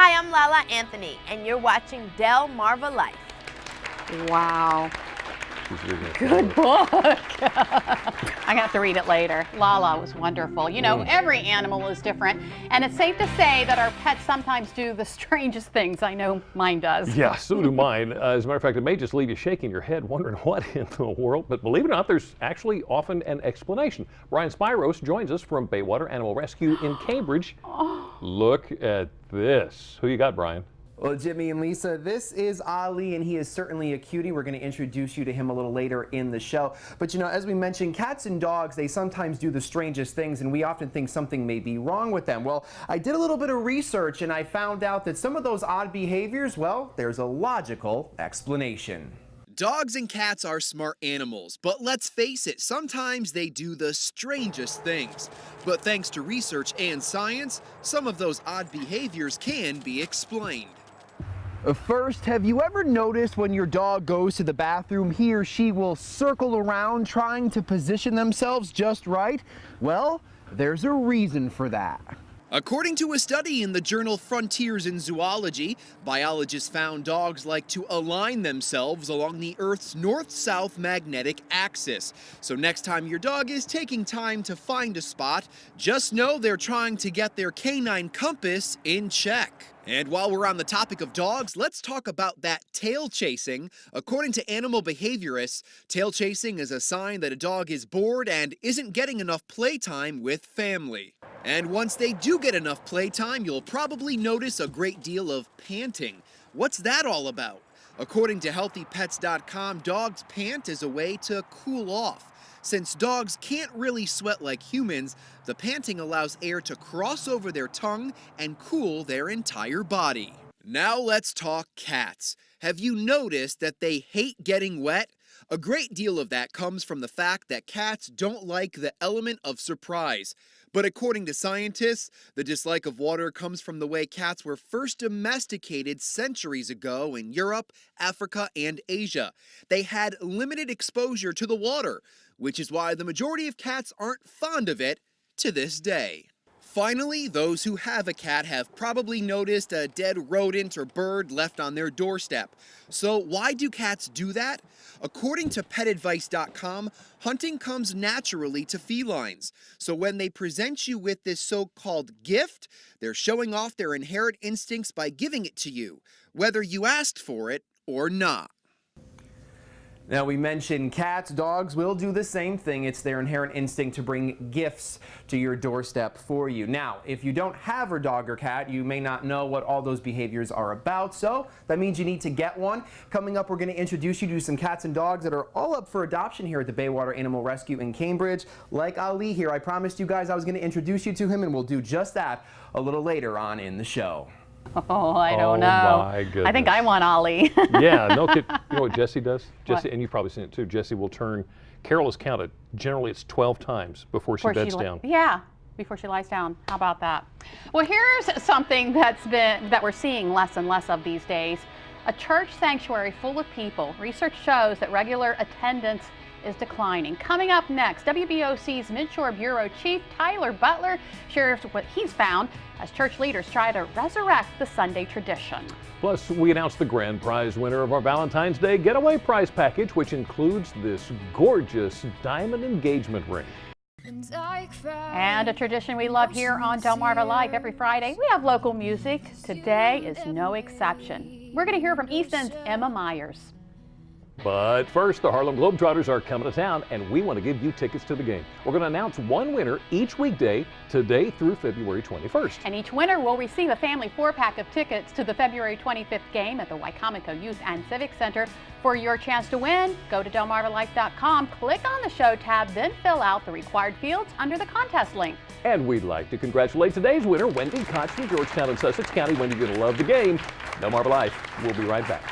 Hi, I'm Lala Anthony, and you're watching Delmarva Life. Wow. Good book. I have to read it later. Lala was wonderful. You know, every animal is different, and it's safe to say that our pets sometimes do the strangest things. I know mine does. Yeah, so do mine. As a matter of fact, it may just leave you shaking your head, wondering what in the world. But believe it or not, there's actually often an explanation. Brian Spyros joins us from Baywater Animal Rescue in Cambridge. Look at this. Who you got, Brian? Well, Jimmy and Lisa, this is Ali, and he is certainly a cutie. We're going to introduce you to him a little later in the show. But you know, as we mentioned, cats and dogs, they sometimes do the strangest things, and we often think something may be wrong with them. Well, I did a little bit of research, and I found out that some of those odd behaviors, well, there's a logical explanation. Dogs and cats are smart animals, but let's face it, sometimes they do the strangest things. But thanks to research and science, some of those odd behaviors can be explained. First, have you ever noticed when your dog goes to the bathroom, he or she will circle around trying to position themselves just right? Well, there's a reason for that. According to a study in the journal Frontiers in Zoology, biologists found dogs like to align themselves along the Earth's north-south magnetic axis. So next time your dog is taking time to find a spot, just know they're trying to get their canine compass in check. And while we're on the topic of dogs, let's talk about that tail chasing. According to animal behaviorists, tail chasing is a sign that a dog is bored and isn't getting enough playtime with family. And once they do get enough playtime, you'll probably notice a great deal of panting. What's that all about? According to HealthyPets.com, dogs pant as a way to cool off. Since dogs can't really sweat like humans, the panting allows air to cross over their tongue and cool their entire body. Now let's talk cats. Have you noticed that they hate getting wet? A great deal of that comes from the fact that cats don't like the element of surprise. But according to scientists, the dislike of water comes from the way cats were first domesticated centuries ago in Europe, Africa, and Asia. They had limited exposure to the water, which is why the majority of cats aren't fond of it to this day. Finally, those who have a cat have probably noticed a dead rodent or bird left on their doorstep. So why do cats do that? According to PetAdvice.com, hunting comes naturally to felines. So when they present you with this so-called gift, they're showing off their inherent instincts by giving it to you, whether you asked for it or not. Now, we mentioned cats, dogs will do the same thing. It's their inherent instinct to bring gifts to your doorstep for you. Now, if you don't have a dog or cat, you may not know what all those behaviors are about, so that means you need to get one. Coming up, we're going to introduce you to some cats and dogs that are all up for adoption here at the Baywater Animal Rescue in Cambridge. Like Ali here, I promised you guys I was going to introduce you to him, and we'll do just that a little later on in the show. Oh, I don't know. My goodness. I think I want Ollie. Yeah, no kid. You know what Jessie does? Jessie, and you've probably seen it too. Jessie will turn, Carol has counted, generally it's 12 times before she beds down. Yeah, before she lies down. How about that? Well, here's something that we're seeing less and less of these days. A church sanctuary full of people. Research shows that regular attendance is declining. Coming up next, WBOC's Midshore Bureau Chief Tyler Butler shares what he's found as church leaders try to resurrect the Sunday tradition. Plus, we announced the grand prize winner of our Valentine's Day getaway prize package, which includes this gorgeous diamond engagement ring. And a tradition we love here on Delmarva Live every Friday, we have local music. Today is no exception. We're going to hear from Easton's Emma Myers. But first, the Harlem Globetrotters are coming to town, and we want to give you tickets to the game. We're going to announce one winner each weekday, today through February 21st. And each winner will receive a family 4-pack of tickets to the February 25th game at the Wicomico Youth and Civic Center. For your chance to win, go to DelmarvaLife.com, click on the show tab, then fill out the required fields under the contest link. And we'd like to congratulate today's winner, Wendy Koch from Georgetown in Sussex County. Wendy, you're going to love the game. Delmarva Life. We'll be right back.